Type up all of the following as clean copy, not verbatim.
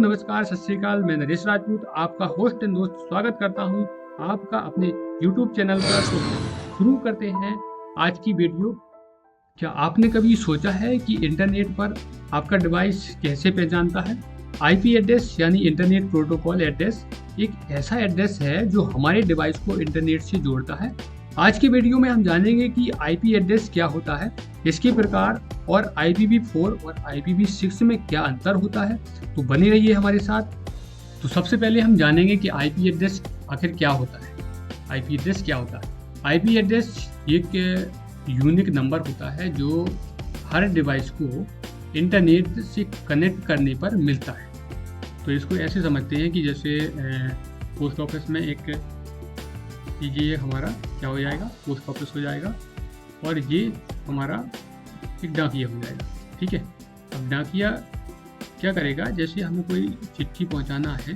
नमस्कार, सत श्री अकाल। मैं नरेश राजपूत आपका होस्ट एंड दोस्त स्वागत करता हूं आपका अपने YouTube चैनल पर। तो शुरू करते हैं आज की वीडियो। क्या आपने कभी सोचा है कि इंटरनेट पर आपका डिवाइस कैसे पहचानता है? IP एड्रेस यानी इंटरनेट प्रोटोकॉल एड्रेस एक ऐसा एड्रेस है जो हमारे डिवाइस को इंटरनेट से जोड़ता है। आज के वीडियो में हम जानेंगे कि IP एड्रेस क्या होता है, इसके प्रकार और IPv4 और IPv6 में क्या अंतर होता है। तो बने रहिए हमारे साथ। तो सबसे पहले हम जानेंगे कि IP एड्रेस आखिर क्या होता है। IP एड्रेस क्या होता है? IP एड्रेस एक यूनिक नंबर होता है जो हर डिवाइस को इंटरनेट से कनेक्ट करने पर मिलता है। तो इसको ऐसे समझते हैं कि जैसे पोस्ट ऑफिस में एक ये हमारा क्या हो जाएगा, पोस्ट ऑफिस हो जाएगा और ये हमारा एक डाकिया हो जाएगा। ठीक है, अब डाकिया क्या करेगा, जैसे हमें कोई चिट्ठी पहुंचाना है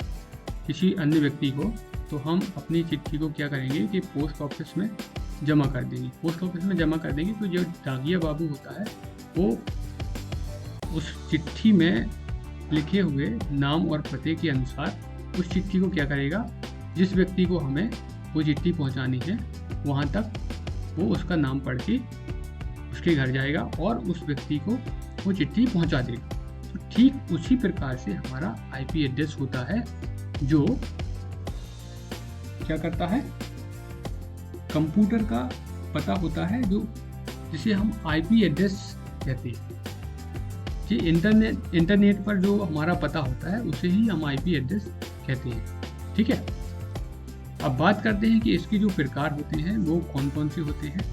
किसी अन्य व्यक्ति को, तो हम अपनी चिट्ठी को क्या करेंगे कि पोस्ट ऑफिस में जमा कर देंगे। पोस्ट ऑफिस में जमा कर देंगे तो जो डाकिया बाबू होता है वो उस चिट्ठी में लिखे हुए नाम और पते के अनुसार उस चिट्ठी को क्या करेगा, जिस व्यक्ति को हमें वो चिट्ठी पहुंचानी है वहाँ तक वो उसका नाम पढ़ के उसके घर जाएगा और उस व्यक्ति को वो चिट्ठी पहुंचा देगा। तो ठीक उसी प्रकार से हमारा IP एड्रेस होता है जो क्या करता है, कंप्यूटर का पता होता है जो जिसे हम IP एड्रेस कहते हैं। कि इंटरनेट पर जो हमारा पता होता है उसे ही हम IP एड्रेस कहते हैं। ठीक है, अब बात करते हैं कि इसके जो प्रकार होते हैं वो कौन कौन से होते हैं।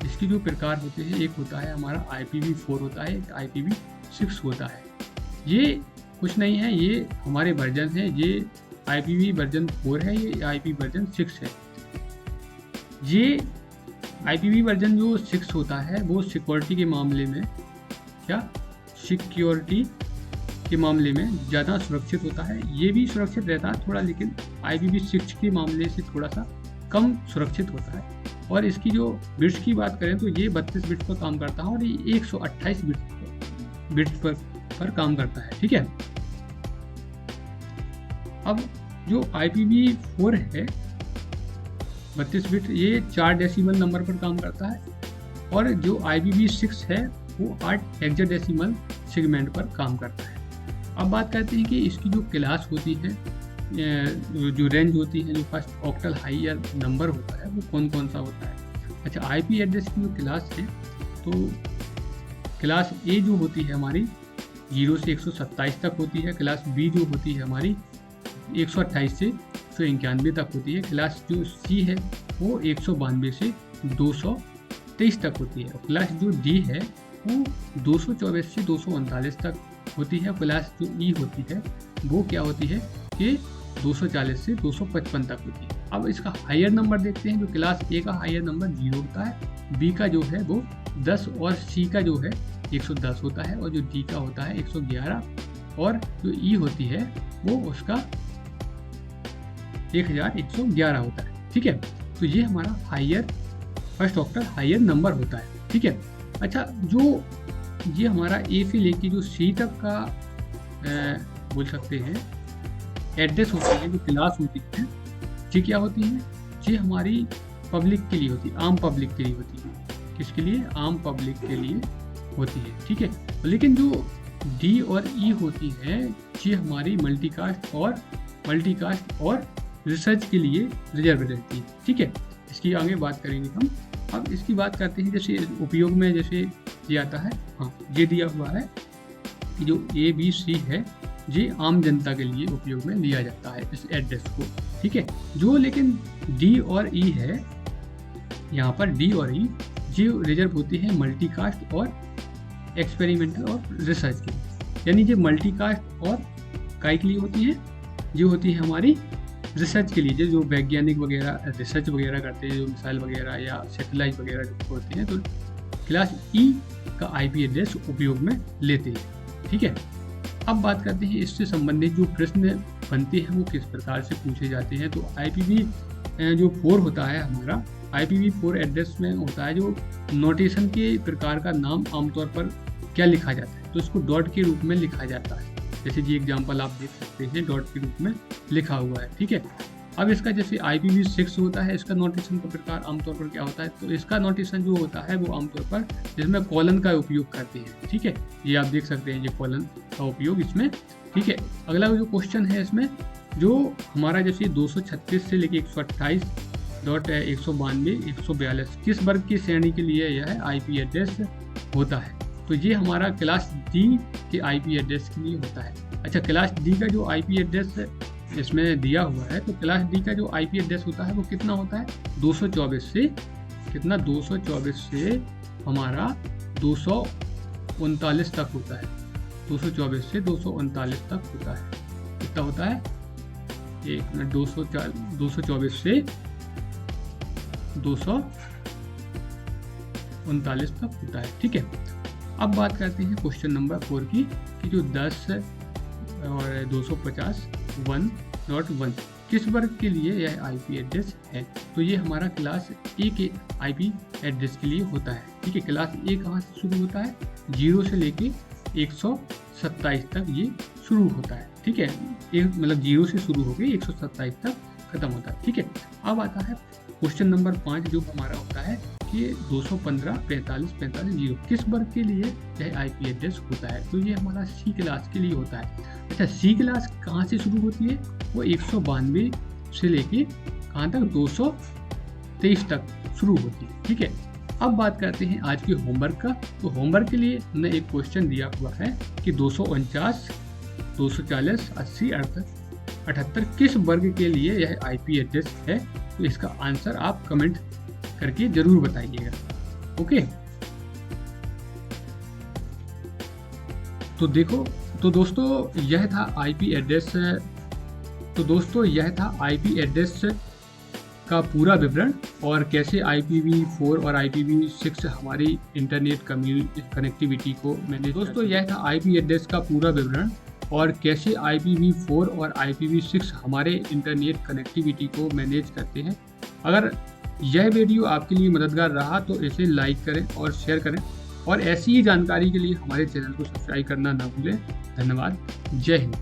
इसके जो प्रकार होते हैं, एक होता है हमारा IPv4 होता है, एक IPv6 होता है। ये कुछ नहीं है, ये हमारे वर्जन है। ये IPv वर्जन 4 है, ये IP वर्जन 6 है। ये IPv वर्जन जो 6 होता है वो सिक्योरिटी के मामले में सिक्योरिटी के मामले में ज़्यादा सुरक्षित होता है। ये भी सुरक्षित रहता है थोड़ा, लेकिन IPv6 के मामले से थोड़ा सा कम सुरक्षित होता है। और इसकी जो बिट्स की बात करें तो ये 32 बिट्स पर काम करता है और ये 128 बिट्स पर काम करता है। ठीक है, अब जो IPv4 है 32 बिट, ये 4 डेसिमल नंबर पर काम करता है और जो IPv6 है वो 8 हेक्साडेसिमल सेगमेंट पर काम करता है। अब बात करते हैं कि इसकी जो क्लास होती है, जो रेंज होती है, जो फर्स्ट ऑक्टल हायर नंबर होता है वो कौन कौन सा होता है। अच्छा, IP एड्रेस की जो क्लास है तो क्लास A जो होती है हमारी 0 से 127 तक होती है। क्लास B जो होती है हमारी 128 से 191 तक होती है। क्लास जो C है वो 192 से 223 तक होती है। क्लास जो D है वो 224 से 239 तक होती है। क्लास जो E होती है वो क्या होती है कि 240 से 255 तक होती है। अब इसका हायर नंबर देखते हैं। जो क्लास A का हायर नंबर 0 होता है, B का जो है वो 10 और C का जो है 110 होता है और जो D का होता है 111 और जो E होती है वो उसका 1111 होता है। ठीक है, तो ये हमारा higher first octal higher number होता है। ठीक है, अच्छा, जो ये हमारा A से लेके जो C तक का बोल सकते हैं एड्रेस होती है, जो क्लास होती है, ये क्या होती है, ये हमारी पब्लिक के लिए होती है, आम पब्लिक के लिए होती है। किसके लिए? आम पब्लिक के लिए होती है। ठीक है, लेकिन जो D और E होती है ये हमारी मल्टीकास्ट और रिसर्च के लिए रिजर्व रहती है। ठीक है, इसकी आगे बात करेंगे हम। अब इसकी बात करते हैं जैसे उपयोग में जैसे ये आता है। हाँ, ये दिया हुआ है कि जो ABC है ये आम जनता के लिए उपयोग में लिया जाता है इस एड्रेस को। ठीक है, जो लेकिन D और E है, यहाँ पर D और E जो रिजर्व होती है मल्टीकास्ट और एक्सपेरिमेंटल और रिसर्च के लिए। यानी जो मल्टीकास्ट और काय के लिए होती है, जो होती है हमारी रिसर्च के लिए, जो वैज्ञानिक वगैरह रिसर्च वगैरह करते हैं, जो मिसाइल वगैरह या सैटेलाइट वगैरह जो होते हैं, तो क्लास E का IP एड्रेस उपयोग में लेते हैं। ठीक है, अब बात करते हैं इससे संबंधित जो प्रश्न बनते हैं वो किस प्रकार से पूछे जाते हैं। तो IPv4 होता है हमारा, IPv4 एड्रेस में होता है जो नोटेशन के प्रकार का नाम आमतौर पर क्या लिखा जाता है, तो इसको डॉट के रूप में लिखा जाता है। जैसे जी एग्जांपल आप देख सकते हैं डॉट के रूप में लिखा हुआ है, ठीक है। अब इसका जैसे IPv6 होता है, इसका नोटेशन का प्रकार आमतौर पर क्या होता है, तो इसका नोटेशन जो होता है वो आमतौर पर जिसमें कॉलन का उपयोग करते हैं, ठीक है। ये आप देख सकते हैं ये कॉलन का उपयोग इसमें, ठीक है। अगला जो क्वेश्चन है इसमें जो हमारा जैसे 236 से लेके 128.192.142 किस वर्ग की श्रेणी के लिए यह IP एड्रेस होता है, तो ये हमारा क्लास D के IP एड्रेस के लिए होता है। अच्छा, क्लास D का जो IP एड्रेस इसमें दिया हुआ है, तो क्लास D का जो IP एड्रेस होता है वो कितना होता है, 224 से कितना, 224 से हमारा 239 तक होता है, 224 से 239 तक होता है। कितना होता है, 224 से 239 तक होता है, ठीक है। अब बात करते हैं क्वेश्चन नंबर 4 की, कि जो 10 और 250.1.1 किस वर्ग के लिए यह IP एड्रेस है, तो ये हमारा क्लास A के IP एड्रेस के लिए होता है, ठीक है। क्लास A कहाँ से शुरू होता है, 0 से लेके 127 तक ये शुरू होता है, ठीक है। मतलब 0 से शुरू होकर 127 तक खत्म होता है, ठीक है। अब आता है क्वेश्चन नंबर 5 जो हमारा होता है कि 215.45.45.0 किस वर्ग के लिए यह IP एड्रेस होता है, तो ये हमारा C क्लास के लिए होता है। अच्छा, C क्लास कहाँ से शुरू होती है, वो 192 से लेके कहाँ तक, 223 तक शुरू होती है, ठीक है। अब बात करते हैं आज के होमवर्क का, तो होमवर्क के लिए हमने एक क्वेश्चन दिया हुआ है कि 249, 240, 80, 78 किस वर्ग के लिए यह IP एड्रेस है, तो इसका आंसर आप कमेंट करके जरूर बताइएगा, ओके। तो देखो, तो दोस्तों यह था IP एड्रेस, तो दोस्तों यह था IP एड्रेस का पूरा विवरण और कैसे IPv4 और IPv6 हमारी इंटरनेट कनेक्टिविटी को मैनेज। दोस्तों यह था IP एड्रेस का पूरा विवरण और कैसे IPv4 और IPv6 हमारे इंटरनेट कनेक्टिविटी को मैनेज करते हैं। अगर यह वीडियो आपके लिए मददगार रहा तो इसे लाइक करें और शेयर करें, और ऐसी ही जानकारी के लिए हमारे चैनल को सब्सक्राइब करना ना भूलें। धन्यवाद, जय हिंद।